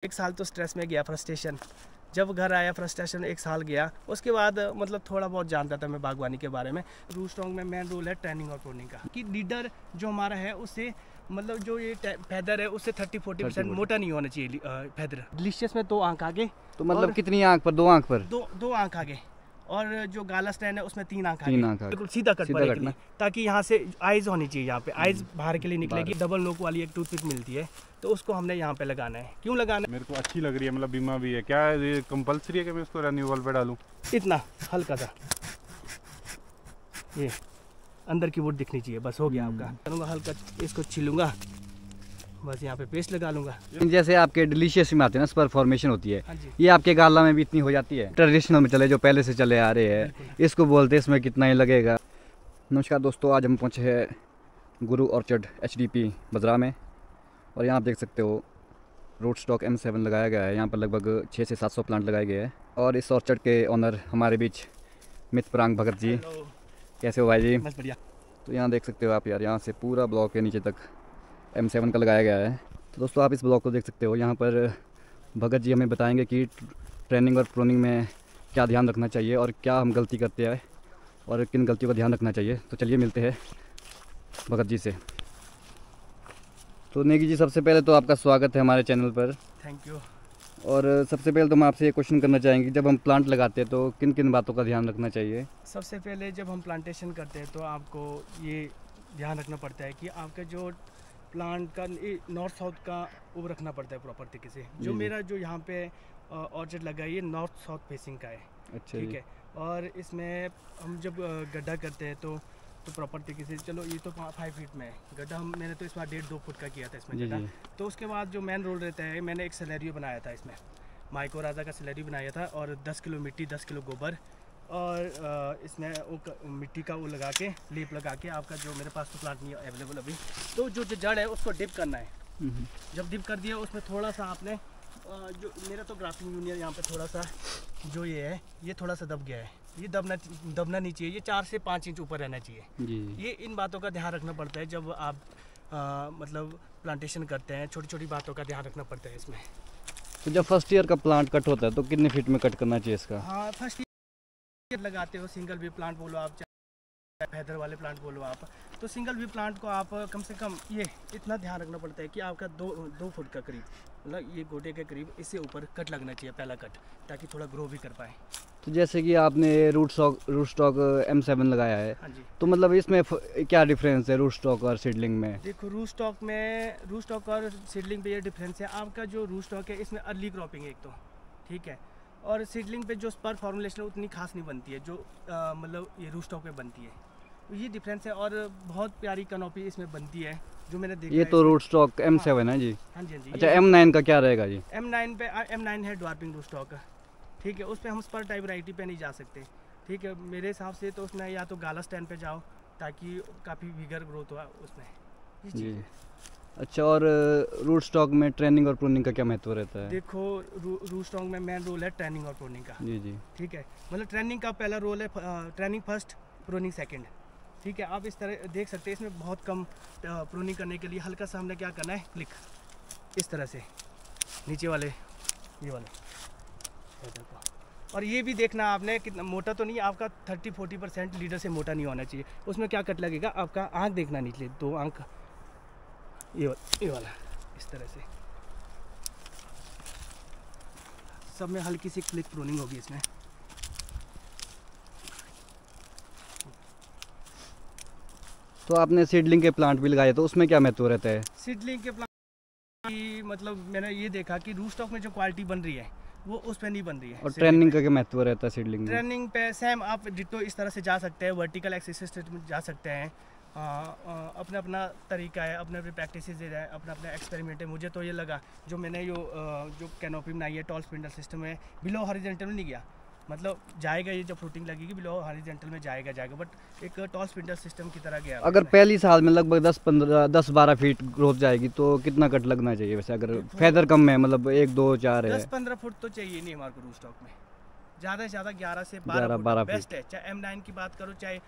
एक साल तो स्ट्रेस में गया, फ्रस्ट्रेशन। जब घर आया फ्रस्ट्रेशन, एक साल गया। उसके बाद मतलब थोड़ा बहुत जानता था मैं बागवानी के बारे में। रूस्टॉक में मेन रूल है ट्रेनिंग और प्रूनिंग का, कि लीडर जो हमारा है उससे मतलब जो ये फैदर है उससे 30-40% मोटा नहीं होना चाहिए फैदर। डिलीशियस में 2 आंख आगे, तो मतलब कितनी आंख पर? 2 आंख पर? दो आंख आगे। और जो गाला स्टैंड है उसमें 3 आंख आगे, बिल्कुल सीधा कट पड़ेगा, ताकि यहाँ से आइज होनी चाहिए। यहाँ पे आइज बाहर के लिए निकलेगी। डबल नोक वाली एक टूथपिक मिलती है, तो उसको हमने यहाँ पे लगाना है। क्यों लगाना है? मेरे को अच्छी लग रही है, मतलब बीमा भी है। क्या ये कंपलसरी है कि मैं इसको रिन्यूअल पे डालूं? इतना हल्का सा, ये अंदर की वुड दिखनी चाहिए, बस हो गया आपका। करूँगा हल्का, इसको छिलूंगा, बस यहाँ पे पेस्ट लगा लूंगा। जैसे आपके डिलीशियस में आते हैं ना, स्पर फॉर्मेशन होती है, ये आपके गाला में भी इतनी हो जाती है? ट्रेडिशनल में चले जो पहले से चले आ रहे हैं, इसको बोलते हैं, इसमें कितना ही लगेगा। नमस्कार दोस्तों, आज हम पहुँचे हैं गुरु ऑर्चर्ड HDP बजरा में, और यहाँ आप देख सकते हो रूटस्टॉक M7 लगाया गया है। यहाँ पर लगभग 600 से 700 प्लांट लगाए गए हैं। और इस ऑर्चर्ड के ऑनर हमारे बीच मितपरांग भगत जी। कैसे हो भाई जी? बस बढ़िया। तो यहाँ देख सकते हो आप यार, यहाँ से पूरा ब्लॉक के नीचे तक M7 का लगाया गया है। तो दोस्तों आप इस ब्लॉक को देख सकते हो। यहाँ पर भगत जी हमें बताएंगे कि ट्रेनिंग और प्रूनिंग में क्या ध्यान रखना चाहिए और क्या हम गलती करते हैं और किन गलतियों का ध्यान रखना चाहिए। तो चलिए मिलते हैं भगत जी से। तो नेगी जी, सबसे पहले तो आपका स्वागत है हमारे चैनल पर। Thank you. और सबसे पहले तो हम आपसे ये क्वेश्चन करना चाहेंगे, जब हम प्लांट लगाते हैं तो किन किन बातों का ध्यान रखना चाहिए? सबसे पहले जब हम प्लांटेशन करते हैं तो आपको ये ध्यान रखना पड़ता है कि आपका जो प्लांट का नॉर्थ साउथ का वो रखना पड़ता है प्रॉपर तरीके से। जो मेरा जो यहाँ पे ऑर्चर्ड लगा है ये नॉर्थ साउथ फेसिंग का है। अच्छा, ठीक है। और इसमें हम जब गड्ढा करते हैं तो प्रॉपर तरीके से, चलो ये तो 5 फीट में है गड्ढा, मैंने तो इस बार 1.5-2 फुट का किया था इसमें गड्ढा। तो उसके बाद जो मेन रोल रहता है, मैंने एक सिनेरियो बनाया था इसमें, माइको राजा का सिनेरियो बनाया था, और 10 किलो मिट्टी, 10 किलो गोबर, और इसमें वो मिट्टी का वो लगा के, लीप लगा के, आपका जो मेरे पास तो प्लांट नहीं है अवेलेबल अभी, तो जो जड़ है उसको डिप करना है। जब डिप कर दिया उसमें थोड़ा सा आपने जो मेरा तो ग्राफ्टिंग यूनियन यहाँ पे थोड़ा सा जो ये है, ये थोड़ा सा दब गया है, ये दबना नहीं चाहिए, ये 4 से 5 इंच ऊपर रहना चाहिए जी। ये इन बातों का ध्यान रखना पड़ता है जब आप मतलब प्लांटेशन करते हैं। छोटी छोटी बातों का ध्यान रखना पड़ता है इसमें। तो जब फर्स्ट ईयर का प्लांट कट होता है तो कितने फीट में कट करना चाहिए इसका? हाँ, फर्स्ट ईयर लगाते हो, सिंगल भी प्लांट बोलो आप, चाहे फैदर वाले प्लांट बोलो आप, तो सिंगल भी प्लांट को आप कम से कम ये इतना ध्यान रखना पड़ता है कि आपका 2 फुट का करीब, मतलब ये गोटे के करीब, इससे ऊपर कट लगना चाहिए, पहला कट, ताकि थोड़ा ग्रो भी कर पाए। तो जैसे कि आपने रूटस्टॉक M7 लगाया है, हाँ जी, तो मतलब इसमें क्या डिफरेंस है रूटस्टॉक और सीडलिंग में? देखो रूटस्टॉक और सीडलिंग पे ये डिफरेंस है। आपका जो रूटस्टॉक है इसमें अर्ली क्रॉपिंग है एक तो, ठीक है, और सीडलिंग पे जो स्पर फॉर्मुलेशन उतनी खास नहीं बनती है जो मतलब ये रूटस्टॉक पे बनती है, तो ये डिफरेंस है। और बहुत प्यारी कैनोपी इसमें बनती है जो मैंने देखा। ये तो रूटस्टॉक M7 है जी। हाँ जी, हाँ जी। अच्छा, M9 का क्या रहेगा जी? M9 है ड्वार्पिंग रूटस्टॉक, ठीक है, उस पर हम स्पर टाइप वैरायटी पे नहीं जा सकते, ठीक है। मेरे हिसाब से तो उसमें या तो गाला स्टैंड पे जाओ, ताकि काफ़ी विगर ग्रोथ हो उसमें जी। अच्छा, और रूटस्टॉक में ट्रेनिंग और प्रूनिंग का क्या महत्व रहता है? देखो रूटस्टॉक में मेन रोल है ट्रेनिंग और प्रूनिंग का जी, ठीक है। मतलब ट्रेनिंग का पहला रोल है, ट्रेनिंग फर्स्ट, प्रूनिंग सेकंड, ठीक है। आप इस तरह देख सकते हैं, इसमें बहुत कम प्रूनिंग करने के लिए हल्का सा हमने क्या करना है, क्लिक इस तरह से नीचे वाले ये वाले, और ये भी देखना आपने कितना मोटा तो नहीं, आपका 30-40% लीडर से मोटा नहीं होना चाहिए। उसमें क्या कट लगेगा, आपका आँख देखना नीचे, 2 आँख, ये वाला इस तरह से, सब में हल्की सी क्लिक प्रूनिंग होगी इसमें। तो आपने सीडलिंग के प्लांट भी लगाए, तो उसमें क्या महत्व रहता है? सीडलिंग के प्लांट की मतलब मैंने ये देखा कि रूटस्टॉक में जो क्वालिटी बन रही है वो उस पे नहीं बन रही है। और ट्रेनिंग का क्या महत्व रहता है सीडलिंग में? ट्रेनिंग पे सेम आप डिटो इस तरह से जा सकते हैं, वर्टिकल एक्सिस में जा सकते हैं। अपना अपना तरीका है, अपने अपने प्रैक्टिसेस है, अपना अपना एक्सपेरिमेंट है। मुझे तो ये लगा जो मैंने जो कैनोपी बनाई है, टॉल स्पिंडल सिस्टम है, बिलो हॉरिजॉन्टल में नहीं गया, मतलब जाएगा ये जब फ्रूटिंग लगेगी बिलो हॉरिजॉन्टल में जाएगा, बट एक टॉल स्पिंडल सिस्टम की तरह गया। अगर पहली साल में लगभग 10-12 फीट ग्रोथ जाएगी तो कितना कट लगना चाहिए वैसे? अगर फेदर कम है, मतलब 1, 2, 4 है, 10-15 फुट तो चाहिए नहीं हमारे को रूटस्टॉक में, ज़्यादा से ज़्यादा 11 से 12 12 फीट बेस्ट है। चाहे M9 की बात करो, चाहे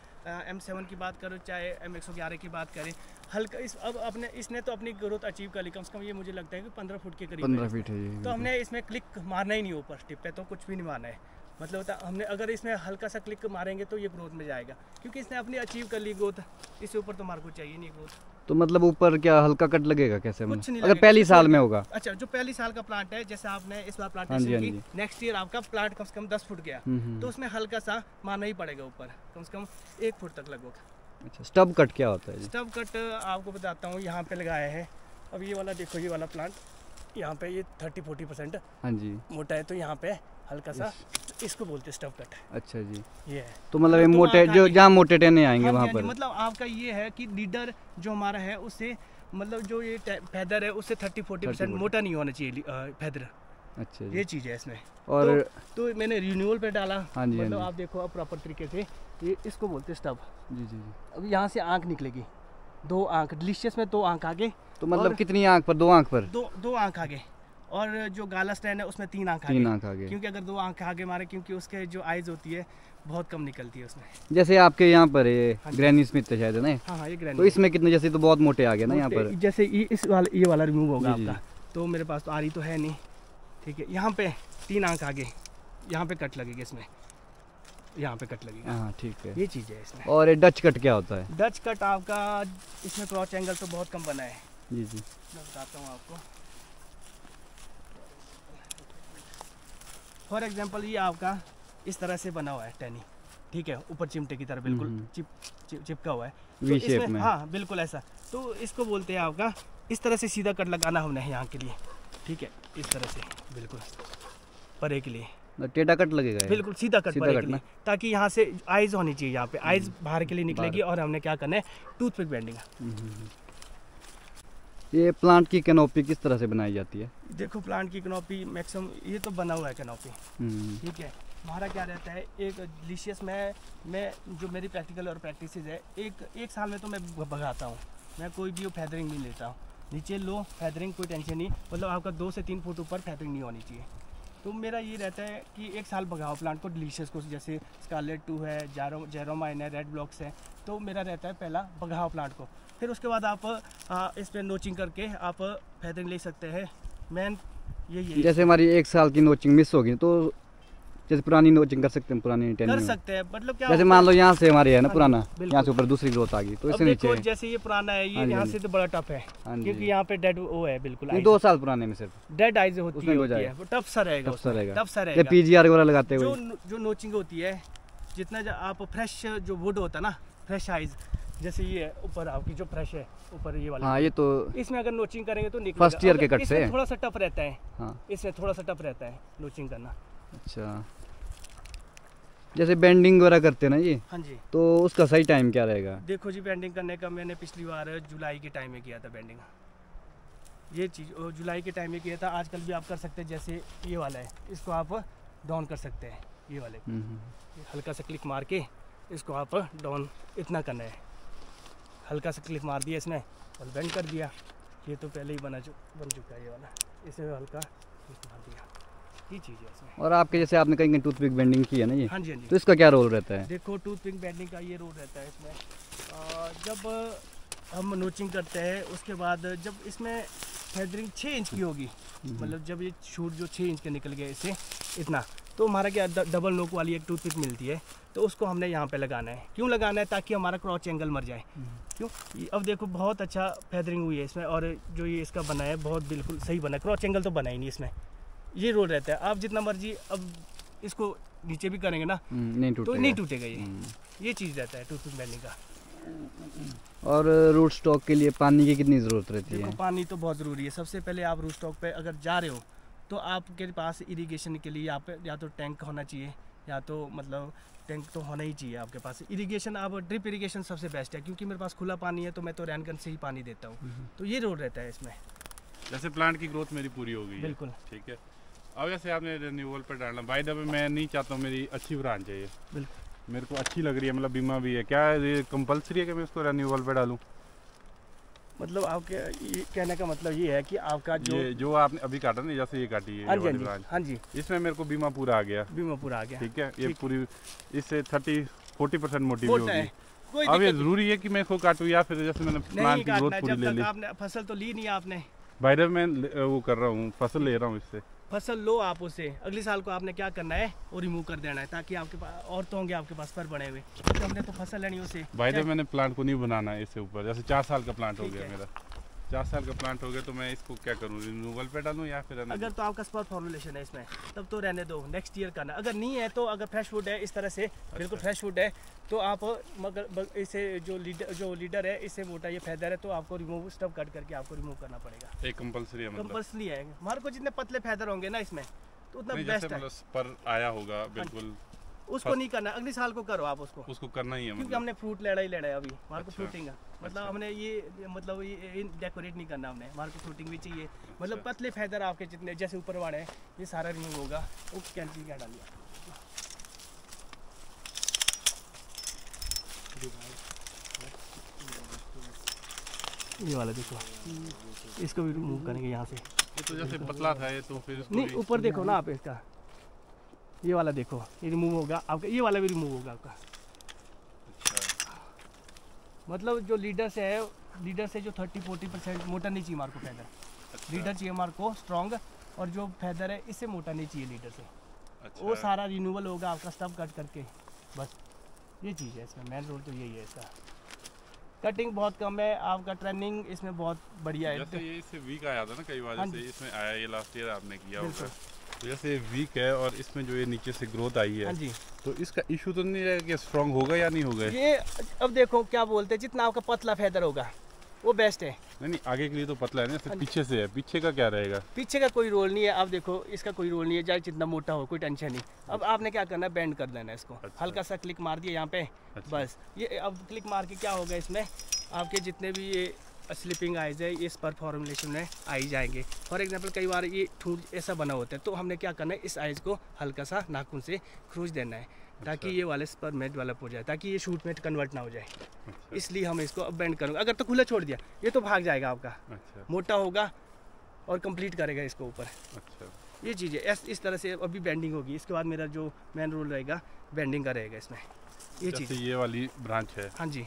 M7 की बात करो, चाहे M111 की बात करें, हल्का इस अब अपने इसने तो अपनी ग्रोथ अचीव कर ली, कम से कम ये मुझे लगता है कि 15 फुट के करीब 15 फीट है ये। तो हमने इसमें क्लिक मारना ही नहीं, ऊपर टिप पे तो कुछ भी नहीं मारना है। मतलब होता हमने अगर इसमें हल्का सा क्लिक मारेंगे तो ये ग्रोथ में जाएगा, क्योंकि इसने अपनी अचीव कर ली ग्रोथ। इससे ऊपर तो हमारे को चाहिए नहीं ग्रोथ। तो मतलब ऊपर क्या हल्का कट लगेगा कैसे? कुछ नहीं अगर लगेगा। पहली साल में होगा? अच्छा, जो पहली साल का प्लांट है, जैसे आपने इस बार हाँ जी, प्लांटेशन हाँ की, जी। नेक्स्ट ईयर आपका प्लांट कम से कम 10 फुट गया, तो उसमें हल्का सा मारना ही पड़ेगा ऊपर, कम से कम 1 फुट तक लगभग। अच्छा, स्टब कट क्या होता है जी? स्टब कट आपको बताता हूँ, यहाँ पे लगाया है। अब ये वाला देखो, ये वाला प्लांट यहाँ पे ये 30-40% हाँ जी मोटा है, तो यहाँ पे हल्का सा इसको बोलते हैं स्टब कट। अच्छा जी। ये है तो मतलब ये तो मोटे आपका जो ये- जहाँ मोटे टेने आएंगे हाँ जी, वहाँ हाँ जी, पर? मतलब आपका ये है कि लीडर जो हमारा है उससे मतलब जो ये फैदर है उससे 30-40% मोटा नहीं होना चाहिए फैदर। अच्छा जी। ये चीज़ है इसमें। और तो मैंने रिन्यूअल पे डाला। हाँ जी, हाँ मतलब जी। आप देखो अब प्रॉपर तरीके से, ये इसको बोलते हैं स्टब। जी जी जी। अब यहाँ से आंख निकलेगी, 2 आंख, डिलीशियस में 2 आंख आगे, तो मतलब और कितनी आंख पर? 2 आंख पर? 2 आंख आगे, और जो गाला स्टैंड है उसमें 3 आंख 3 आगे। आंख आगे। क्योंकि अगर 2 आंख आगे मारे, क्योंकि उसके जो आइज होती है बहुत कम निकलती है उसमें। जैसे आपके यहाँ पर ये हाँ जी। ग्रैनी स्मिथ है शायद, है ना? हाँ हाँ, ये तो ग्रैनी इसमें कितने, जैसे तो बहुत मोटे आ गए ना यहाँ पर? जैसे ये वाला रिमूव होगा जी, जी। आपका, तो मेरे पास तो आ रही तो है नहीं, ठीक है। यहाँ पे 3 आंख आगे, यहाँ पे कट लगेगी इसमें, यहाँ पे कट लगेगा। हाँ ठीक है। ये चीज़ है इसमें। और ये डच कट क्या होता है? डच कट आपका इसमें क्रॉच एंगल तो बहुत कम बना है, जी जी। मैं बताता हूँ आपको। फॉर एग्जांपल ये आपका इस तरह से बना हुआ है टैनी, ठीक है, ऊपर चिमटे की तरह बिल्कुल चिपका हुआ है, तो वी शेप इसमें में। हाँ बिल्कुल ऐसा। तो इसको बोलते हैं आपका, इस तरह से सीधा कट लगाना हमने यहाँ के लिए, ठीक है, इस तरह से बिल्कुल परे के लिए, टेढ़ा कट लगेगा ये? बिल्कुल सीधा कट सीधा परे कट के लिए, ना? ताकि यहाँ से आइज होनी चाहिए, यहाँ पे आइज बाहर के लिए निकलेगी, और हमने क्या करना है, टूथपिक बेंडिंग। ये प्लांट की कैनोपी किस तरह से बनाई जाती है? देखो प्लांट की कैनोपी मैक्सिमम ये तो बना हुआ है कैनोपी, ठीक है। हमारा क्या रहता है, एक डिलीशियस में मैं जो मेरी प्रैक्टिकल और प्रैक्टिस है, एक साल में तो मैं भगाता हूँ, मैं कोई भी फैदरिंग नहीं लेता हूँ। नीचे लो फैदरिंग कोई टेंशन नहीं, मतलब आपका 2 से 3 फुट ऊपर फैदरिंग नहीं होनी चाहिए। तो मेरा ये रहता है कि 1 साल भगाओ प्लांट को, डिलीशियस को, जैसे स्कारलेट 2 है, जेरोमाइन है, रेड ब्लॉक्स है, तो मेरा रहता है पहला भगाओ प्लांट को, फिर उसके बाद आप इस पर नोचिंग करके आप फैदरिंग ले सकते हैं। मेन यही है। जैसे हमारी 1 साल की नोचिंग मिस होगी तो जैसे पुरानी नोचिंग कर सकते हैं, पुरानी कर सकते हैं, मतलब क्या जैसे मान लो यहाँ से हमारी है ना हाँ, पुराना, बिल्कुल। यहाँ से ऊपर दूसरी ग्रोथ आ गई तो अब इससे देखो नीचे। जैसे ये पुराना है, ये हाँ जी, यहाँ हाँ से तो बड़ा टफ है, हाँ जी। क्योंकि यहाँ पे डेड वो है बिल्कुल, 2 साल पुराने में सिर्फ डेड आइज होती उसमें हो है, जाएगा। वो टफ सा रहेगा, टफ सा रहेगा। टफ सा या रहेगा। पीजीआर वगैरह लगाते जो हुए? जो नोचिंग होती है, जितना आप फ्रेश जो वुड होता है ना, फ्रेश आइज, जैसे ये है ऊपर आपकी जो फ्रेश है ऊपर ये वाला, हाँ ये तो इसमें अगर नोचिंग करेंगे तो निकलेगा। फर्स्ट ईयर के अगर कट से इसमें थोड़ा सा टफ रहता है, हाँ। इसमें थोड़ा सा टफ रहता है नोचिंग करना। अच्छा, जैसे बेंडिंग वगैरह करते हैं ना ये, हाँ जी। तो उसका सही टाइम क्या रहेगा? देखो जी, बेंडिंग करने का मैंने पिछली बार जुलाई के टाइम में किया था बेंडिंग, ये चीज़ जुलाई के टाइम में किया था। आजकल भी आप कर सकते हैं, जैसे ये वाला है, इसको आप डाउन कर सकते हैं, ये वाले हल्का सा क्लिक मार के इसको आप डाउन इतना करना है, हल्का सा क्लिक मार दिया इसमें और बेंड कर दिया। ये तो पहले ही बन चुका है ये वाला, इसे हल्का क्लिक मार दिया, ये चीज़ है इसमें। और आपके जैसे आपने कहीं टूथपिक बेंडिंग की है ना ये, हाँ जी, हाँ जी। तो इसका क्या रोल रहता है? देखो टूथपिक बेंडिंग का ये रोल रहता है इसमें, जब हम नोचिंग करते हैं उसके बाद जब इसमें फैदरिंग 6 इंच की होगी, मतलब जब ये शूट जो 6 इंच के निकल गया इससे इतना, तो हमारा क्या डबल नोक वाली एक टूथपिक मिलती है, तो उसको हमने यहाँ पे लगाना है। क्यों लगाना है? ताकि हमारा क्रॉच एंगल मर जाए। क्यों? अब देखो बहुत अच्छा फैदरिंग हुई है इसमें, और जो ये इसका बना है बहुत बिल्कुल सही बना है, क्रॉच एंगल तो बना ही नहीं इसमें। ये रोल रहता है, आप जितना मर्जी अब इसको नीचे भी करेंगे ना नहीं तो टूटेगा। नहीं टूटेगा ये चीज़ रहता है टूथपिक बेंडिंग का। और रूट स्टॉक के लिए पानी की कितनी ज़रूरत रहती है? देखो पानी तो बहुत ज़रूरी है। सबसे पहले आप रूट स्टॉक पे अगर जा रहे हो तो आपके पास इरिगेशन के लिए या तो टैंक होना चाहिए, या तो मतलब टैंक तो होना ही चाहिए आपके पास। इरिगेशन आप ड्रिप इरिगेशन सबसे बेस्ट है, क्योंकि मेरे पास खुला पानी है तो मैं तो रैन गन से ही पानी देता हूँ, तो ये रोल रहता है इसमें। जैसे प्लांट की ग्रोथ मेरी पूरी हो गई है, बिल्कुल ठीक है। अब जैसे आपने रिन्यूअल पर डालना, बाय द वे मैं नहीं चाहता हूँ मेरी अच्छी ब्रांच है ये, बिल्कुल मेरे को अच्छी लग रही है, मतलब बीमा भी है, क्या ये कंपलसरी है कि मैं इसको रिन्यूअल पे डालूँ? मतलब आपके कहने का मतलब ये है कि आपका जो आपने अभी काटा ना, जैसे ये काटी है, हाँ जी, इसमें मेरे को बीमा पूरा आ गया, बीमा पूरा आ गया, ठीक है। ये पूरी इससे 30-40% मोटी भी होगी। अब ये जरूरी है कि मैं इसको काटूं या फिर जैसे मैंने प्लांट की ग्रोथ पूरी ले ली? आपने फसल तो ली नहीं आपने भाई, मैं वो कर रहा हूँ, फसल ले रहा हूँ इससे। फसल लो आप उससे, अगले साल को आपने क्या करना है वो रिमूव कर देना है, ताकि आपके पास और तो होंगे आपके पास पर बने हुए, तो हमने तो फसल लेनी उससे। भाई जब मैंने प्लांट को नहीं बनाना है इससे ऊपर, जैसे 4 साल का प्लांट हो गया मेरा, 4 साल का प्लांट हो गया, तो मैं इसको क्या करूँ, रिन्यूअल पे डालूँ या फिर अगर तो आपका स्पर फॉर्मुलेशन है इसमें तब तो रहने दो, नेक्स्ट ईयर करना। अगर नहीं है तो अगर फ्रेश वुड है इस तरह से, बिल्कुल फ्रेश वुड है, तो आप मगर इसे जो लीडर है इससे मोटा ये फेदर है, तो आपको रिमूव स्टब कट करके आपको रिमूव करना पड़ेगा। एक कंपल्सरी है, मतलब कंपल्सरी है हमारे को, जितने पतले फेदर होंगे ना इसमें तो उतना बेस्ट है। पर आया होगा बिल्कुल, उसको नहीं करना, अगले साल को करो आप उसको करना ही है, क्योंकि हमने फ्रूट लेना ही लेना है अभी, हमारे को फ्रूटिंग है, मतलब हमने ये मतलब ये डेकोरेट नहीं करना हमने, हमारे को फ्रूटिंग भी चाहिए, मतलब पतले फेदर आपके जितने जैसे ऊपर वाले हैं ये सारा रिमूव होगा। वो कैंची क्या डालिए, ये वाला देखो, इसको भी रिमूव करेंगे यहाँ से। ये तो जैसे पतला था ये, तो फिर इसको नहीं ऊपर देखो ना आप, इसका ये वाला देखो, ये रिमूव होगा आपका, ये वाला भी रिमूव होगा आपका। अच्छा। मतलब जो लीडर से जो 30-40% मोटा नहीं चाहिए हमारे को फेदर। अच्छा। लीडर चाहिए हमारे को स्ट्रॉन्ग, और जो फेदर है इससे मोटा नहीं चाहिए लीडर से। अच्छा। वो सारा रिन्यूअल होगा आपका स्टब कट करके, बस ये चीज़ है इसमें, मेन रोल तो यही है इसका। कटिंग बहुत कम है आपका, ट्रेनिंग इसमें बहुत बढ़िया है। जैसे ये इससे वीक आया था ना कई बार, जैसे इसमें आया, ये लास्ट ईयर आपने किया होगा, तो जैसे वीक है और इसमें जो ये नीचे से ग्रोथ आई है, जी, तो इसका इशू तो नहीं रहेगा कि स्ट्रॉन्ग होगा या नहीं होगा? ये अब देखो क्या बोलते हैं, जितना आपका पतला फेदर होगा वो बेस्ट है। नहीं आगे के लिए तो पतला है ना, सिर्फ पीछे से है, पीछे का क्या रहेगा? पीछे का कोई रोल नहीं है, अब देखो इसका कोई रोल नहीं है, चाहे जितना मोटा हो कोई टेंशन नहीं। अब आपने क्या करना है, बेंड कर देना है इसको। अच्छा। हल्का सा क्लिक मार दिया यहाँ पे। अच्छा। बस ये अब क्लिक मार के क्या होगा, इसमें आपके जितने भी ये स्लिपिंग आइज है ये स्पर फॉर्मुलेशन में आ ही जाएंगे। फॉर एग्जांपल कई बार ये ठूंठ ऐसा बना होता है, तो हमने क्या करना है, इस आइज को हल्का सा नाखून से खरोच देना है, ताकि ये वाले स्पर में डेवलप हो जाए, ताकि ये शूट में कन्वर्ट ना हो जाए। अच्छा। इसलिए हम इसको अब बेंड करूँगा, अगर तो खुला छोड़ दिया ये तो भाग जाएगा आपका। अच्छा। मोटा होगा और कंप्लीट करेगा इसको ऊपर। अच्छा। ये चीज़ है, इस तरह से अभी बेंडिंग होगी, इसके बाद मेरा जो मेन रोल रहेगा बेंडिंग का रहेगा इसमें। ये चीज़ ये वाली ब्रांच है, हाँ जी,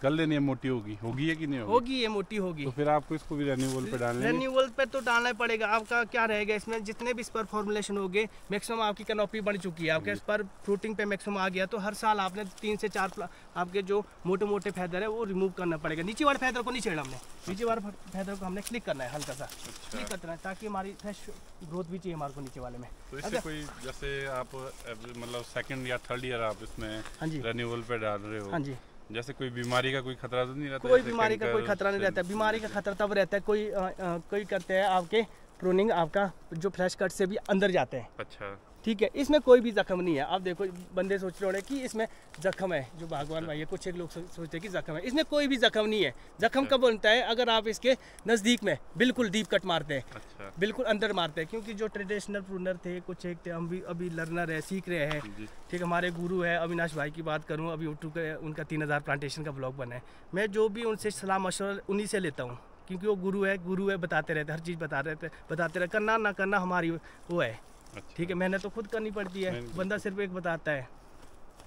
कर लेनी है, मोटी होगी है कि नहीं होगी ये मोटी होगी, तो फिर आपको इसको भी रिन्यूअल पे डालना है। रिन्यूअल पे तो डालना ही पड़ेगा। आपका क्या रहेगा इसमें, जितने भी स्पर फॉर्मुलेशन होंगे, मैक्सिमम आपकी कैनोपी बढ़ चुकी है, आपके स्पर फ्रूटिंग पे मैक्सिमम आ गया, तो हर साल आपने 3 से 4 आपके जो मोटे मोटे फेदर है वो रिमूव करना पड़ेगा। नीचे वाले फेदर को नहीं छेड़ना हमने, नीचे वाले फेदर को हमने क्लिक करना है, हल्का सा क्लिक करना है, ताकि हमारी फ्रेश ग्रोथ भी चाहिए हमारे को नीचे वाले में। तो इससे कोई जैसे आप मतलब सेकंड या थर्ड ईयर आप इसमें रिन्यूअल पे डाल रहे हो, हाँ जी, जैसे कोई बीमारी का कोई खतरा तो नहीं रहता? कोई बीमारी का कोई खतरा नहीं रहता। बीमारी का खतरा तब रहता है कोई करते हैं आपके प्रूनिंग, आपका जो फ्रेश कट से भी अंदर जाते हैं। अच्छा, ठीक है, इसमें कोई भी जख्म नहीं है। आप देखो बंदे सोच रहे होंगे कि इसमें जख्म है, जो बागवान भाई है, कुछ एक लोग सोचते हैं कि जख्म है, इसमें कोई भी जख्म नहीं है। जख्म कब बनता है, अगर आप इसके नज़दीक में बिल्कुल डीप कट मारते हैं। अच्छा। बिल्कुल अंदर मारते हैं, क्योंकि जो ट्रेडिशनल प्रूनर थे कुछ एक थे, हम भी अभी लर्नर है, सीख रहे हैं। ठीक है, हमारे गुरु है अविनाश भाई की बात करूँ, अभी यूट्यूब पे उनका 3000 प्लांटेशन का ब्लॉग बना है। मैं जो भी उनसे सलाह मशवरा उन्हीं से लेता हूँ, क्योंकि वो गुरु है, बताते रहते, हर चीज़ बताते रहते, करना ना करना हमारी वो है। अच्छा। ठीक है, मेहनत तो खुद करनी पड़ती है, बंदा सिर्फ एक बताता है।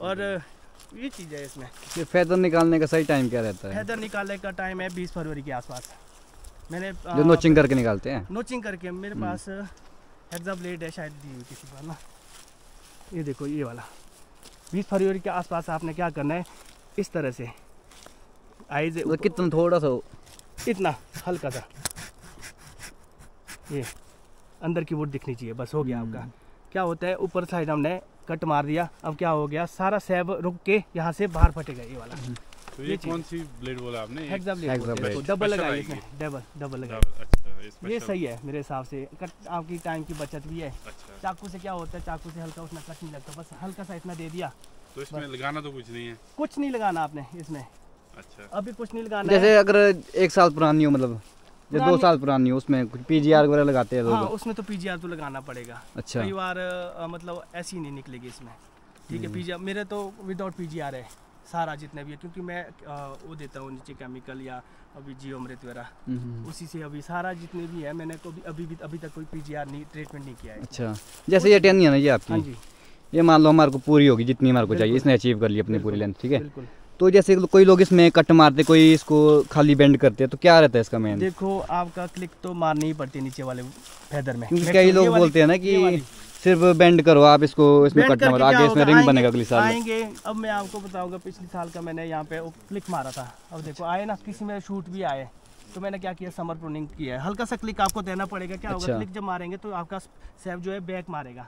और ये चीज़ है इसमें। ये फेदर निकालने का सही टाइम क्या रहता है? फेदर निकालने का टाइम है 20 फरवरी के आसपास। मैंने जो नोचिंग करके निकालते हैं, नोचिंग करके मेरे पास हेक्सा ब्लेड है, शायद दी हुई किसी बार ना, ये देखो ये वाला। 20 फरवरी के आसपास आपने क्या करना है, इस तरह से आइज कितना थोड़ा सा इतना हल्का सा ये अंदर की वुड दिखनी चाहिए, बस हो गया आपका। क्या होता है, ऊपर साइड हमने कट मार दिया, अब क्या हो गया, सारा सैब रुक के यहाँ से बाहर फटेगा ये वाला। तो ये कौन सी ब्लेड बोला आपने? हेक्सा ब्लेड, डबल लगाई इसमें, डबल लगाई। अच्छा, ये सही है मेरे हिसाब से, कट आपकी टाइम की बचत भी है। अच्छा। चाकू से क्या होता है, चाकू से हल्का उसमें कट नहीं लगता, बस हल्का सा इतना दे दिया, तो इसमें लगाना तो कुछ नहीं है, कुछ नहीं लगाना आपने इसमें। अच्छा, अभी कुछ नहीं लगाना। जैसे अगर 1 साल पुरानी हो, मतलब जो 2 साल पुरानी हो, उसमें कुछ पीजीआर वगैरह लगाते हैं लोग? हाँ, उसमें तो पीजीआर तो लगाना पड़ेगा। अच्छा। कई बार मतलब ऐसी नहीं निकलेगी इसमें। ठीक है, पीजीआर मेरे तो विदाउट पीजीआर है, सारा जितने भी है, क्योंकि मैं वो देता हूँ नीचे केमिकल या अभी जीवामृत वगैरह, उसी से अभी सारा जितने भी है मैंने अभी तक कोई पीजीआर नहीं ट्रीटमेंट नहीं किया है। अच्छा, जैसे ये टेन है ना ये आपकी, हाँ जी, ये मान लो हमारे को पूरी होगी जितनी हमारे को चाहिए, इसने अचीव कर ली अपनी पूरी लेंथ, ठीक है। तो जैसे कोई लोग इसमें कट मारते, कोई इसको खाली बेंड करते हैं, तो क्या रहता है इसका मेन? देखो आपका क्लिक तो मारनी ही पड़ती है नीचे वाले फेदर में, क्योंकि कई लोग बोलते हैं ना कि सिर्फ बेंड करो आप इसको, इसमें कट मारो, आगे इसमें रिंग बनेगा अगली साल आएंगे। अब मैं आपको बताऊंगा, पिछले साल का मैंने यहाँ पे क्लिक मारा था, अब देखो आए ना, किसी में शूट भी आए, तो मैंने क्या किया, समर प्रूनिंग किया है, हल्का सा क्लिक आपको देना पड़ेगा। क्या होगा, क्लिक जब मारेंगे तो आपका सेब जो है बैक मारेगा।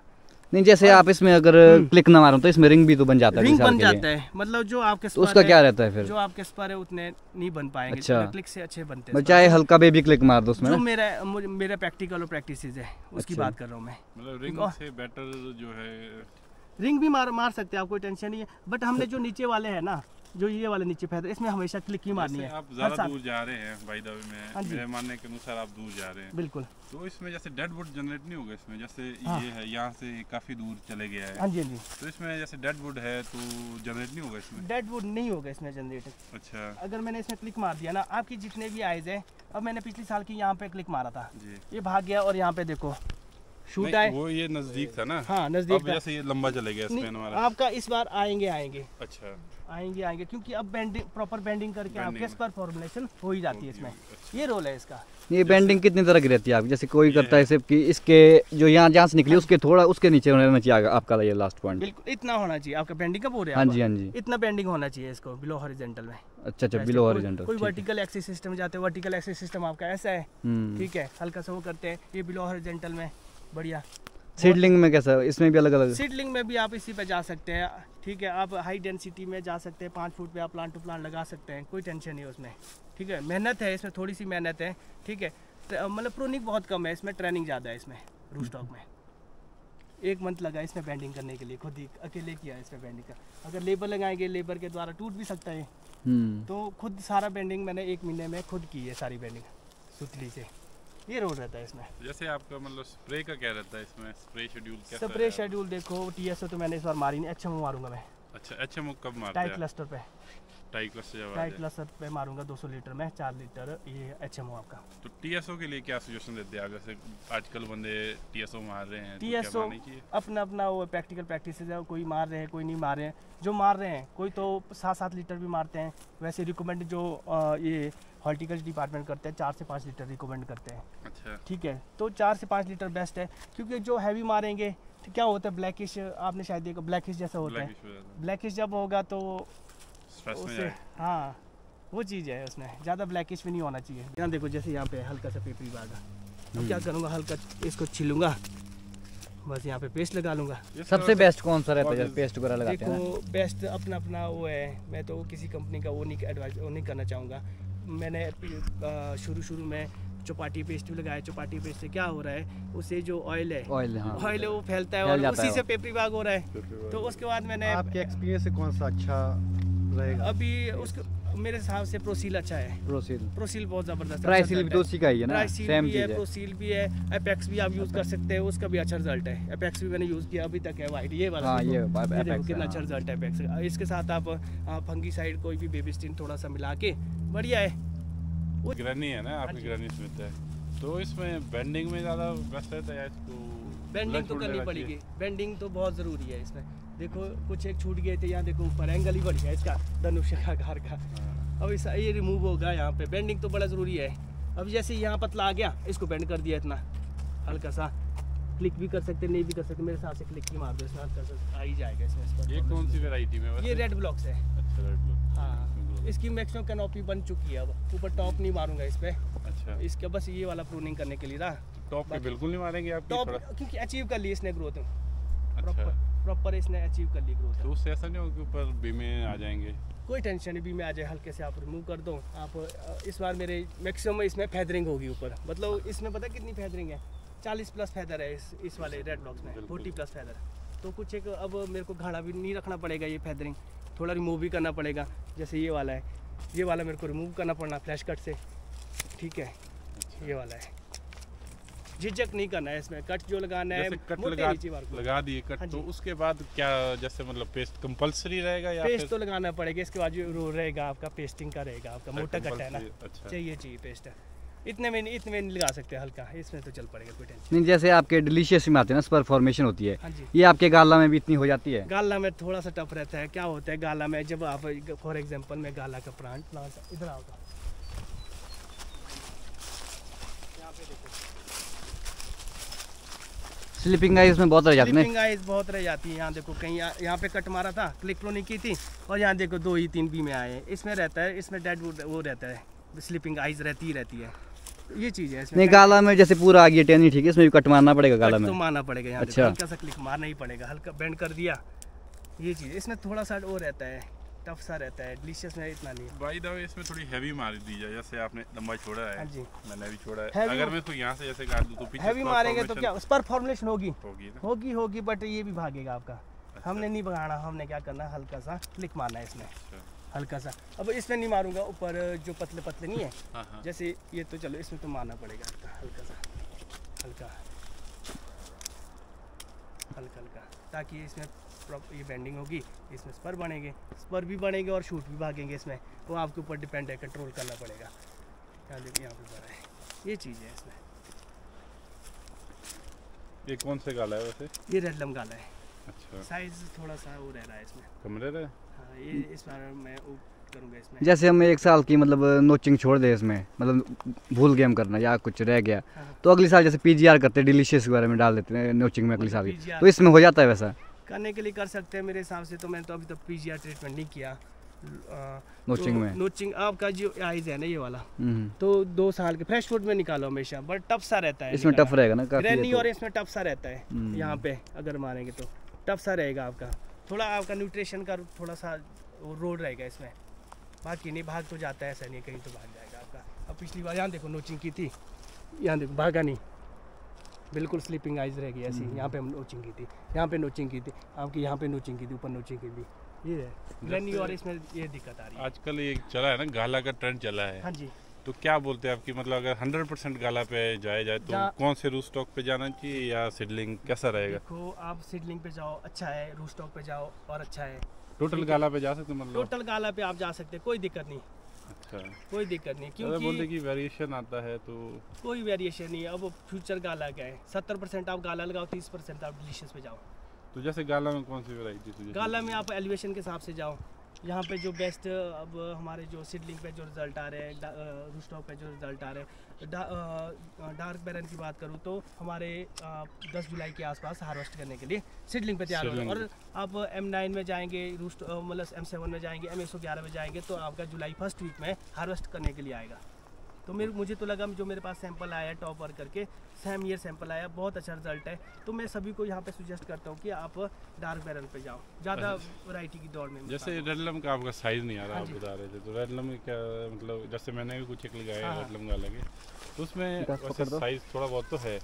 नहीं, जैसे आप इसमें अगर क्लिक ना मारो तो इसमें रिंग भी तो बन जाता है, रिंग बन जाता है, मतलब जो आपके तो उसका क्या रहता है फिर? जो आपके स्पर है उतने नहीं बन पाएंगे। अच्छा, क्लिक से अच्छे बनते हैं, चाहे हल्का बेबी क्लिक मार दो उसमें। जो मेरा प्रैक्टिकल और प्रैक्टिसेस है उसकी बात कर रहा हूँ मैं, मतलब रिंग से बेटर जो है रिंग भी मार सकते हैं आप, कोई टेंशन नहीं है। बट हमने जो नीचे वाले हैं ना, जो ये वाले नीचे फेदर, इसमें हमेशा क्लिक ही मारनी है। आप ज़्यादा दूर जा रहे हैं भाई दावे में, मेरे मानने के अनुसार आप दूर जा रहे हैं। बिल्कुल। तो इसमें जैसे डेड वुड जनरेट नहीं होगा इसमें, जैसे ये है यहाँ से काफ़ी दूर चले गया है। हाँ जी, हाँ जी। तो इसमें जैसे डेड वुड है तो जनरेट नहीं होगा इसमें? डेड वुड नहीं होगा इसमें जनरेट। अच्छा, अगर मैंने इसमें क्लिक मार दिया ना, आपकी जितने भी आइज है, अब मैंने पिछले साल की यहाँ पे क्लिक मारा था, ये भाग गया और यहाँ पे देखो शूट आए, वो ये नजदीक था ना। हाँ नजदीक था, जैसे ये लंबा चले गया इसमें हमारा। आपका इस बार आएंगे। अच्छा, आएंगे क्योंकि अब बेंडिंग, प्रॉपर बेंडिंग करके आपके स्पर फॉर्मुलेशन हो ही जाती है इसमें। ये रोल है इसका। ये बेंडिंग कितनी तरह की रहती है आपकी? जैसे कोई करता है सिर्फ कि इसके जो यहाँ जहाँ से निकली उसके थोड़ा उसके नीचे रहना चाहिए आपका ये लास्ट पॉइंट। बिल्कुल इतना होना चाहिए आपका बेंडिंग का, बोल रहे हैं? हाँ जी, हाँ जी, इतना बेंडिंग होना चाहिए इसको बिलो हॉरिजॉन्टल में। अच्छा, बिलो हॉरिजॉन्टल। कोई वर्टिकल एक्सिस सिस्टम जाते हैं, वर्टिकल एक्सिस सिस्टम आपका ऐसा है, ठीक है, हल्का सा वो करते हैं, ये बिलो हॉरिजॉन्टल में बढ़िया। सीडलिंग में कैसा है? इसमें भी अलग अलग? सीडलिंग में भी आप इसी पे जा सकते हैं, ठीक है, आप हाई डेंसिटी में जा सकते हैं, 5 फुट पे आप प्लांट टू प्लांट लगा सकते हैं, कोई टेंशन नहीं है उसमें, ठीक है। मेहनत है इसमें, थोड़ी सी मेहनत है, ठीक है, मतलब प्रूनिंग बहुत कम है इसमें, ट्रेनिंग ज़्यादा है इसमें। रूस्टॉक में 1 मंथ लगा इसमें बेंडिंग करने के लिए, खुद ही अकेले किया है इसमें बेंडिंग का। अगर लेबर लगाएंगे, लेबर के द्वारा टूट भी सकता है, तो खुद सारा बेंडिंग मैंने 1 महीने में खुद की है, सारी बेंडिंग सुतली से। ये रोल रहता है इसमें। जैसे आपका मतलब स्प्रे का क्या रहता है इसमें? स्प्रे शेड्यूल कैसा है? स्प्रे शेड्यूल देखो, टीएसओ तो मैंने इस बार मारी नहीं, एचएमओ मारूंगा मैं। अच्छा, एचएमओ कब मारते हैं? टाइट क्लस्टर पे। टाइट क्लस्टर पे मारूंगा 200 लीटर में 4 लीटर ये एचएमओ आपका। तो टीएसओ के लिए क्या सजेशन देते हैं? अगर से आजकल बंदे टीएसओ मार रहे हैं, टीएसओ अपना वो प्रैक्टिकल प्रैक्टिस है, कोई मार रहे हैं, कोई नहीं मार रहे हैं। जो मार रहे हैं कोई तो 7-7 लीटर भी मारते हैं, वैसे रिकमेंड जो ये हॉर्टिकल्चर डिपार्टमेंट करते हैं 4 से 5 लीटर रिकमेंड करते हैं। अच्छा, ठीक है, तो 4 से 5 लीटर बेस्ट है, क्योंकि जो हैवी मारेंगे तो क्या होता है, ब्लैकिश, आपने शायद देखा ब्लैकिश जैसा होता है, ब्लैकिश जब होगा तो उससे, हाँ वो चीज़ है, उसमें ज़्यादा ब्लैकिश भी नहीं होना चाहिए। यहाँ देखो, जैसे यहाँ पे हल्का सा पेपरी बाग है, तो क्या करूँगा, हल्का इसको छिलूँगा, बस यहाँ पे पेस्ट लगा लूँगा। सबसे बेस्ट कौन सा रहता है पेस्ट वगैरह लगाते हैं? देखो बेस्ट अपना वो है, मैं तो किसी कंपनी का वो नहीं करना चाहूँगा। मैंने शुरू में चौपाटी पेस्ट भी लगाया। चौपाटी पेस्ट से क्या हो रहा है, उससे जो ऑयल है वो फैलता है और उसी से पेपरी बाग हो रहा है। तो उसके बाद मैंने, आपके एक्सपीरियंस से कौन सा अच्छा रहेगा? अभी उसको मेरे हिसाब से प्रोसील अच्छा है। प्रोसील बहुत ज़बरदस्त है। ट्राइसील भी तो उसी का ही है ना, सेम चीज़ है। प्रोसील भी है, एपेक्स भी आप यूज़ कर सकते हैं, उसका भी अच्छा रिजल्ट है। एपेक्स भी मैंने यूज़ किया अभी तक है, वाइट ये वाला, ये देखो कितना अच्छा रिजल्ट है एपेक्स। इसके साथ आप फंगीसाइड कोई भी बेबिस्टिन थोड़ा सा मिला के, बढ़िया है। ग्रैनी है ना आपकी, ग्रैनी स्मिथ है, तो इसमें बेंडिंग में ज़्यादा बेस्ट रहता है इसको? बेंडिंग तो करनी पड़ेगी, बेंडिंग तो बहुत ज़रूरी है इसमें। देखो कुछ एक छूट गए थे यहाँ, देखो ऊपर एंगल ही बढ़ गया इसका, धनुष्यकार का। अब इस ये रिमूव होगा, यहाँ पे बेंडिंग तो बड़ा ज़रूरी है। अब जैसे यहाँ पतला आ गया, इसको बेंड कर दिया इतना, हल्का सा क्लिक भी कर सकते, नहीं भी कर सकते, मेरे हिसाब से क्लिक ही मार दो, इसमें हल्का सा आ ही जाएगा इसमें। ये कौन सी वैरायटी में? ये रेड ब्लॉक्स है। अच्छा, रेड ब्लॉक। हाँ, इसकी मैक्सिमम कैनोपी बन चुकी है, अब ऊपर टॉप नहीं मारूंगा इस पे। अच्छा, इसके बस ये वाला प्रूनिंग करने के लिए रहा। टॉप पे बिल्कुल नहीं मारेंगे आप? टॉप क्योंकि अचीव कर ली इसने ग्रोथ, अच्छा, प्रॉपर इसने अचीव कर ली ग्रोथ। तो उससे ऐसा नहीं होगा कि ऊपर बी में आ जाएंगे? कोई टेंशन नहीं, बी में आ जाए, हल्के से आप रिमूव कर दो आप। इस बार मेरे मैक्सिमम इसमें फैदरिंग होगी ऊपर, मतलब इसमें पता कितनी फैदरिंग है, 40+ फैदर है इस वाले रेड ब्लॉक्स में, 40+ फैदर। तो कुछ एक अब मेरे को घाड़ा भी नहीं रखना पड़ेगा, ये फैदरिंग थोड़ा रिमूव भी करना पड़ेगा। जैसे ये वाला है, ये वाला मेरे को रिमूव करना पड़ना फ्लैश कट से, ठीक है, ये वाला है। झिझक नहीं करना है इसमें। कट जो लगाना है कट लगा दिए कट, तो उसके बाद क्या जैसे मतलब पेस्ट कंपलसरी रहेगा या पेस्ट तो लगाना पड़ेगा। इसके बाद जो रहेगा आपका पेस्टिंग का रहेगा आपका, मोटा कट है ना, चाहिए पेस्ट। इतने में नहीं लगा सकते, हल्का इसमें तो चल पड़ेगा, कोई टेंशन नहीं। जैसे आपके डिलीशियस में आते हैं ना, स्पर फॉर्मेशन होती है, हाँ जी। ये आपके गाला में भी इतनी हो जाती है? गाला में थोड़ा सा टफ रहता है। क्या होता है गाला में, जब आप फॉर एग्जांपल में गाला का प्लांट इधर आओगा, यहाँ पे देखो स्लिपिंग आइज में बहुत रह जाती है। स्लिपिंग आइज बहुत रह जाती है। यहाँ देखो कहीं यहाँ पे कट मारा था, क्लिक नहीं की थी, और यहाँ देखो 2 ही 3 भी में आए हैं। इसमें रहता है, इसमें डेड वो रहता है, स्लिपिंग आइज रहती है। ये चीज है इसमें। नहीं, गाला में जैसे पूरा आ गया टेनी, ठीक है, इसमें भी कट मारना पड़ेगा गाला में? तो मारना पड़ेगा यहाँ। अच्छा, हल्का सा क्लिक मारना ही पड़ेगा, हल्का बेंड कर दिया। ये चीज इसमें थोड़ा सा वो रहता है, टफ सा रहता है। डिलीशियस में इतना नहीं। बाय द वे इसमें थोड़ी हैवी मार दी जाए, जैसे आपने लंबा छोड़ा है। हाँ जी, मैंने भी छोड़ा है। अगर मैं तो यहाँ से जैसे काट दूं तो पीछे हैवी मारेंगे तो क्या स्पर फॉर्मुलेशन होगी, बट ये भी भागेगा आपका। हमने नहीं भगाना, हमने क्या करना है, हल्का सा क्लिक मारना है इसमें, हल्का सा। अब इसमें नहीं मारूंगा, ऊपर जो पतले नहीं है, जैसे ये तो चलो इसमें तो मारना पड़ेगा हल्का सा, हल्का, ताकि इसमें ये बेंडिंग होगी, इसमें स्पर बनेंगे, स्पर भी बनेंगे और शूट भी भागेंगे इसमें। वो आपके ऊपर डिपेंड है, कंट्रोल करना पड़ेगा। यहाँ देखिए, यहाँ पे बना है, ये चीज़ है इसमें। ये कौन से गाला है वैसे? ये रेडलम गाला है। अच्छा, साइज थोड़ा सा वो रह रहा है इसमें, कम रह रहा है। हाँ, ये इस बार मैं करूँगा इसमें। जैसे हम 1 साल की मतलब नोचिंग छोड़ दे इसमें, मतलब भूल गए हम करना या कुछ रह गया, तो अगले साल जैसे पीजीआर करते हैं, डिलीशियस के बारे में डाल देते हैं नोचिंग में अगले साल, तो इसमें हो जाता है वैसा? करने के लिए कर सकते हैं मेरे हिसाब से। तो मैंने तो अभी तक पीजीआर ट्रीटमेंट नहीं किया नोचिंग में। नोचिंग आपका जो आइज है ना, ये वाला, तो 2 साल के फ्रेश फूड में निकालो हमेशा, बट टफ सा रहता है इसमें, टफ रहेगा ना काफी, और इसमें टफ सा रहता है। यहाँ पे अगर मारेंगे तो टफ सा रहेगा आपका, थोड़ा आपका न्यूट्रिशन का थोड़ा सा रोड रहेगा इसमें। बाकी नहीं, भाग तो जाता है, ऐसा नहीं कहीं तो भाग जाएगा आपका। अब पिछली बार यहाँ देखो नोचिंग की थी, यहाँ देखो भागा नहीं, बिल्कुल स्लीपिंग आइज रह गई ऐसी। यहाँ पे हम नोचिंग की थी, यहाँ पे नोचिंग की थी आपकी, यहाँ पे नोचिंग की थी, ऊपर नोचिंग की थी। ये है ग्रैनी, और इसमें ये दिक्कत आ रही है। आजकल ये चला है ना, गाला का ट्रेंड चला है। हाँ जी। तो क्या बोलते हैं आपकी, मतलब अगर 100% गाला पे जाए तो कौन से रूट स्टॉक पे जाना चाहिए या सीडलिंग, कैसा रहेगा? देखो आप सीडलिंग पे जाओ अच्छा है, रूट स्टॉक पे जाओ और अच्छा है। टोटल गाला पे जा सकते हैं? मतलब टोटल गाला पे आप जा सकते हैं, कोई दिक्कत नहीं। अच्छा, कोई दिक्कत नहीं, क्योंकि बोलते कि वेरिएशन आता है, तो कोई वेरिएशन नहीं है। अब फ्यूचर गाला का है, 70% आप गाला लगाओ, 30% आप डिलीशियस पे जाओ। तो जैसे गाला में कौन सी वैरायटी? गाला में आप एलिवेशन के हिसाब से जाओ। यहाँ पे जो बेस्ट, अब हमारे जो सीडलिंग पे जो रिजल्ट आ रहे हैं, रूट स्टॉक पे जो रिजल्ट आ रहे हैं, डार्क बैरन की बात करूँ तो हमारे 10 जुलाई के आसपास हार्वेस्ट करने के लिए सीडलिंग पे तैयार हो रहे हैं। और आप M9 में जाएंगे, रूट मतलब M7 में जाएंगे, M111 में जाएंगे, तो आपका जुलाई फर्स्ट वीक में हार्वेस्ट करने के लिए आएगा। तो मुझे तो लगा, जो मेरे पास सैंपल आया टॉप वर्क करके, सेम ईयर सैंपल आया, बहुत अच्छा रिजल्ट है। तो मैं सभी को यहाँ पे सजेस्ट करता हूँ कि आप डार्क बैरल पे जाओ, ज़्यादा वैरायटी की दौड़ में। जैसे रेडलम का आपका साइज़ नहीं आ रहा, आप बता रहे थे, तो रेडलम में क्या मतलब, जैसे मैंने भी कुछ एक लगाया रेडलम का लगे, तो उसमें साइज़ थोड़ा बहुत तो है,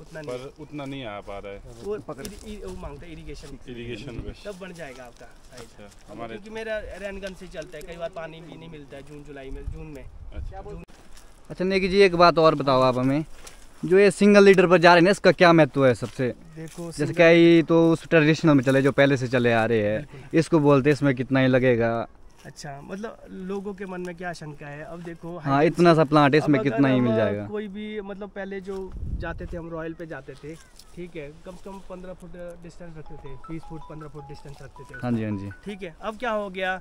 उतना नहीं, पर उतना नहीं आ पा रहा है। वो मांगता है इरिगेशन में, तब बन जाएगा आपका साइज हमारे, क्योंकि मेरा रैन गन से चलता है। कई बार पानी भी नहीं मिलता है जून में। अच्छा नेगी जी, एक बात और बताओ आप हमें, जो ये सिंगल लीडर पर जा रहे हैं इसका क्या महत्व है सबसे? देखो जैसे कई तो उस ट्रेडिशनल में चले, जो पहले से चले आ रहे हैं, इसको बोलते हैं इसमें कितना ही लगेगा? अच्छा, मतलब लोगों के मन में क्या आशंका है? अब देखो, हाँ, इतना सा प्लांट है, इसमें कितना ही मिल जाएगा? कोई भी मतलब पहले जो जाते थे, हम रॉयल पे जाते थे, ठीक है, कम से कम 15 फुट डिस्टेंस रखते थे, 20 फुट 15 फुट डिस्टेंस रखते थे। हाँ जी, हाँ जी, ठीक है। अब क्या हो गया,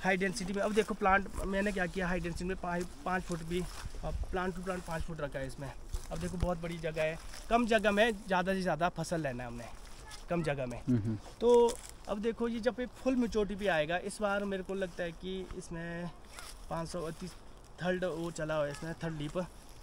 हाई डेंसिटी में, अब देखो प्लांट मैंने क्या किया, हाई डेंसिटी में 5 फुट भी, प्लांट टू प्लांट 5 फुट रखा है इसमें। अब देखो बहुत बड़ी जगह है, कम जगह में ज़्यादा से ज़्यादा फसल लेना है हमने, कम जगह में। तो अब देखो, ये जब फुल मैच्योरिटी भी आएगा, इस बार मेरे को लगता है कि इसमें 530 थर्ड वो चला हुआ है इसमें, थर्ड लीप।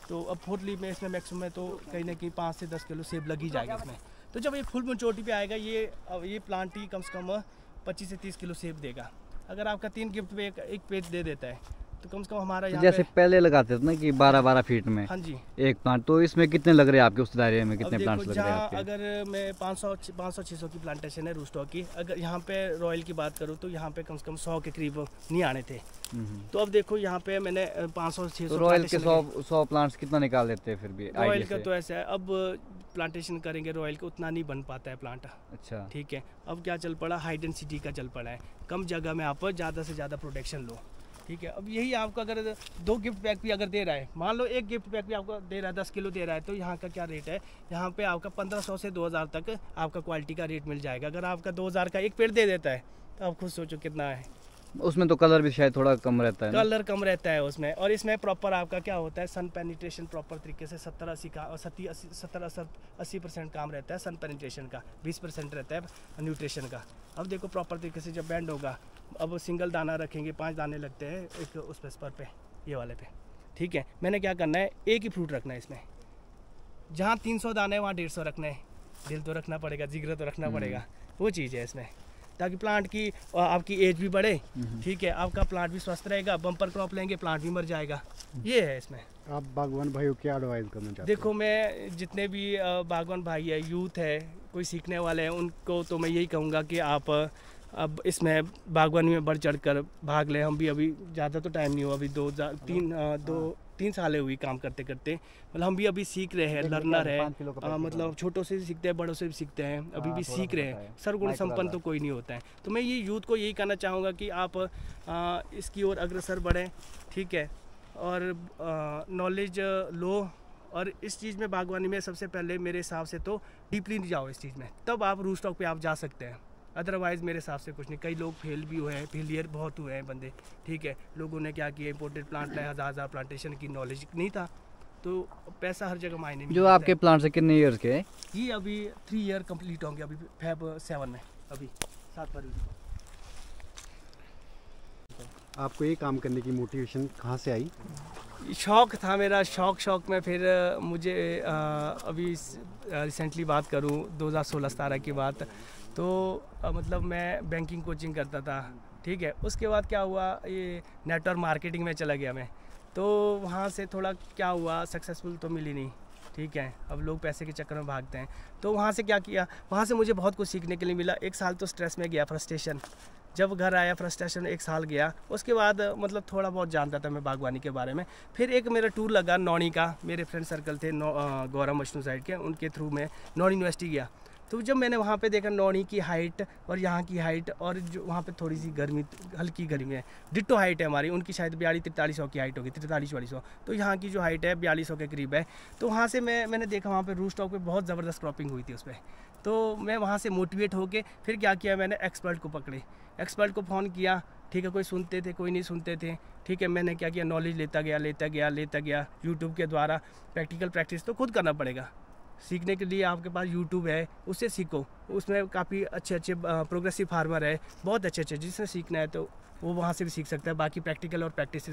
तो अब फोर्थ लीप में इसमें मैक्सिमम है, तो कहीं ना कहीं 5 से 10 किलो सेब लग ही जाएगा इसमें। तो जब ये फुल मैच्योरिटी पे आएगा, ये प्लांट ही कम से कम 25 से 30 किलो सेब देगा। अगर आपका 3 गिफ्ट पे एक पेड़ दे देता है, तो कम से कम हमारा यहाँ जैसे पहले लगाते थे ना कि 12-12 फीट में हाँ जी एक प्लांट, तो इसमें कितने लग रहे हैं आपके उस दायरे में, कितने प्लांट्स लग रहे हैं आपके? अगर मैं 500-600 की प्लांटेशन है रूस्टॉक की, अगर यहाँ पे रॉयल की बात करूँ तो यहाँ पे कम से कम 100 के करीब नहीं आने थे। तो अब देखो यहाँ पे मैंने 500-600 तो रॉयल के 100 प्लांट्स कितना निकाल देते हैं फिर भी? रॉयल का तो ऐसा है, अब प्लांटेशन करेंगे रॉयल का उतना नहीं बन पाता है प्लांट। अच्छा ठीक है, अब क्या चल पड़ा, हाई डेंसिटी का चल पड़ा है, कम जगह में आप ज़्यादा से ज़्यादा प्रोटेक्शन लो। ठीक है, अब यही आपको अगर 2 गिफ्ट पैक भी अगर दे रहा है, मान लो 1 गिफ्ट पैक भी आपको दे रहा है 10 किलो दे रहा है, तो यहाँ का क्या रेट है, यहाँ पे आपका 1500 से 2000 तक आपका क्वालिटी का रेट मिल जाएगा। अगर आपका 2000 का एक पेड़ दे देता है तो आप खुद सोचो कितना है। उसमें तो कलर भी शायद थोड़ा कम रहता है, कलर कम रहता है उसमें, और इसमें प्रॉपर आपका क्या होता है, सन पेनिट्रेशन प्रॉपर तरीके से 70-80% काम रहता है सन पेनिट्रेशन का, 20% रहता है न्यूट्रिशन का। अब देखो प्रॉपर तरीके से जब बैंड होगा, अब सिंगल दाना रखेंगे, 5 दाने लगते हैं एक उस पे स्पर पे, ये वाले पे। ठीक है, मैंने क्या करना है, एक ही फ्रूट रखना है इसमें। जहाँ 300 दाने है वहाँ 150 रखना है। दिल तो रखना पड़ेगा, जिगर तो रखना पड़ेगा, वो चीज़ है इसमें, ताकि प्लांट की आपकी एज भी बढ़े। ठीक है, आपका प्लांट भी स्वस्थ रहेगा, बम्पर क्रॉप लेंगे प्लांट भी मर जाएगा, ये है इसमें। आप बागवान भाइयों क्या एडवाइस करना चाहते हैं? देखो मैं जितने भी बागवान भाई है, यूथ है, कोई सीखने वाले हैं, उनको तो मैं यही कहूँगा कि आप अब इसमें बागवानी में बढ़ चढ़ कर भाग लें। हम भी अभी ज़्यादा तो टाइम नहीं हुआ, अभी 3 साल हुई काम करते करते, मतलब हम भी अभी सीख रहे हैं, लर्नर है, मतलब छोटों से भी सीखते हैं, बड़ों से भी सीखते हैं, अभी भी सीख रहे हैं। सर्वगुण संपन्न तो कोई नहीं होता है। तो मैं ये यूथ को यही कहना चाहूँगा कि आप इसकी ओर अग्रसर बढ़ें। ठीक है, और नॉलेज लो, और इस चीज़ में बागवानी में सबसे पहले मेरे हिसाब से तो डीपली नहीं जाओ इस चीज़ में, तब आप रूस्टॉक पे आप जा सकते हैं। अदरवाइज़ मेरे हिसाब से कुछ नहीं। कई लोग फेल भी हुए हैं, फेलियर बहुत हुए हैं बंदे। ठीक है, लोगों ने क्या किया, इंपोर्टेड प्लांट लाए, हज़ार प्लांटेशन की नॉलेज नहीं था, तो पैसा हर जगह मायने नहीं। जो आपके प्लांट से कितने ईयर्स के हैं? ये अभी 3 ईयर कंप्लीट होंगे, अभी Feb 7 में, अभी 7 फरवरी को। आपको ये काम करने की मोटिवेशन कहाँ से आई? शौक़ था मेरा, शौक़ में फिर मुझे अभी रिसेंटली बात करूं 2016-17 की बात, तो मतलब मैं बैंकिंग कोचिंग करता था। ठीक है, उसके बाद क्या हुआ, ये नेटवर्क मार्केटिंग में चला गया मैं, तो वहाँ से थोड़ा क्या हुआ, सक्सेसफुल तो मिली नहीं। ठीक है, अब लोग पैसे के चक्कर में भागते हैं, तो वहाँ से क्या किया, वहाँ से मुझे बहुत कुछ सीखने के लिए मिला। 1 साल तो स्ट्रेस में गया, फ्रस्ट्रेशन, जब घर आया फ्रस्ट्रेशन 1 साल गया। उसके बाद मतलब थोड़ा बहुत जानता था मैं बागवानी के बारे में। फिर एक मेरा टूर लगा नौनी का, मेरे फ्रेंड सर्कल थे गौरव मशनू साइड के, उनके थ्रू में नौनी यूनिवर्सिटी गया। तो जब मैंने वहाँ पे देखा नौनी की हाइट और यहाँ की हाइट, और जो वहाँ पे थोड़ी सी गर्मी, हल्की गर्मी है, डिट्टो हाइट है हमारी, उनकी शायद 42-4300 की हाइट होगी, 43-4400, तो यहाँ की जो हाइट है 4200 के करीब है। तो वहाँ से मैंने देखा वहाँ पे रूस्टॉक पे बहुत ज़बरदस्त क्रॉपिंग हुई थी उस पर। तो मैं वहाँ से मोटिवेट होके फिर क्या किया, मैंने एक्सपर्ट को पकड़े, एक्सपर्ट को फ़ोन किया। ठीक है, कोई सुनते थे, कोई नहीं सुनते थे। ठीक है, मैंने क्या किया, नॉलेज लेता गया यूट्यूब के द्वारा। प्रैक्टिकल प्रैक्टिस तो खुद करना पड़ेगा। सीखने के लिए आपके पास यूट्यूब है, उससे सीखो, उसमें काफ़ी अच्छे प्रोग्रेसिव फार्मर है, बहुत अच्छे जिससे सीखना है तो वो वहाँ से भी सीख सकता है। बाकी प्रैक्टिकल और प्रैक्टिस